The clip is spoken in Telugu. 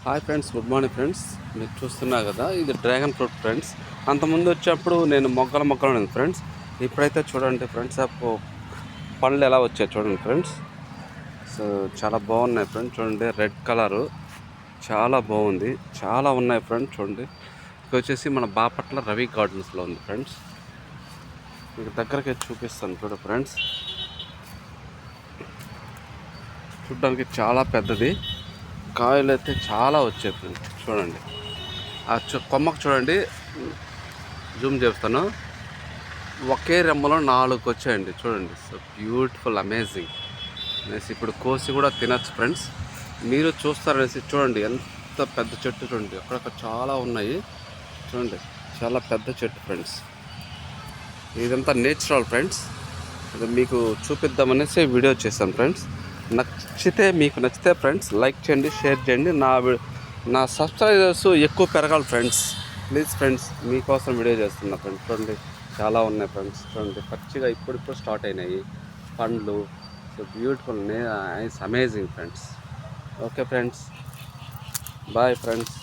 Hi friends, good morning friends. మీరు చూస్తున్నారు కదా, ఇది డ్రాగన్ ఫ్రూట్ ఫ్రెండ్స్. అంతకుముందు వచ్చేప్పుడు నేను మొక్కలు ఉంది ఫ్రెండ్స్. ఇప్పుడైతే చూడండి ఫ్రెండ్స్, పళ్ళు ఎలా వచ్చాయి చూడండి ఫ్రెండ్స్. సో చాలా బాగున్నాయి ఫ్రెండ్స్. చూడండి, రెడ్ కలరు చాలా బాగుంది. చాలా ఉన్నాయి ఫ్రెండ్స్. చూడండి, ఇది వచ్చేసి మన బాపట్ల రవి గార్డెన్స్లో ఉంది ఫ్రెండ్స్. మీకు దగ్గరకి చూపిస్తాను చూడ ఫ్రెండ్స్. చూడడానికి చాలా పెద్దది, కాయలు అయితే చాలా వచ్చాయి ఫ్రెండ్స్. చూడండి, ఆ కొమ్మకు చూడండి, జూమ్ చేస్తాను. ఒకే రెమ్మలో 4 వచ్చాయండి. చూడండి, సో బ్యూటిఫుల్, అమేజింగ్ అనేసి ఇప్పుడు కోసి కూడా తినచ్చు ఫ్రెండ్స్. మీరు చూస్తారనేసి చూడండి, ఎంత పెద్ద చెట్టు చూడండి. అక్కడక్కడ చాలా ఉన్నాయి చూడండి, చాలా పెద్ద చెట్టు ఫ్రెండ్స్. ఇదంతా నేచురల్ ఫ్రెండ్స్. ఇది మీకు చూపిద్దామనేసి వీడియో చేశాను ఫ్రెండ్స్. మీకు నచ్చితే ఫ్రెండ్స్ లైక్ చేయండి, షేర్ చేయండి. నా సబ్స్క్రైబర్స్ ఎక్కువ పెరగాలి ఫ్రెండ్స్. ప్లీజ్ ఫ్రెండ్స్, మీకోసం వీడియో చేస్తున్నా ఫ్రెండ్స్. చూడండి, చాలా ఉన్నాయి ఫ్రెండ్స్. చూడండి, పచ్చిగా ఇప్పుడు స్టార్ట్ అయినాయి పండ్లు. So beautiful, it's amazing friends. Okay friends, bye friends.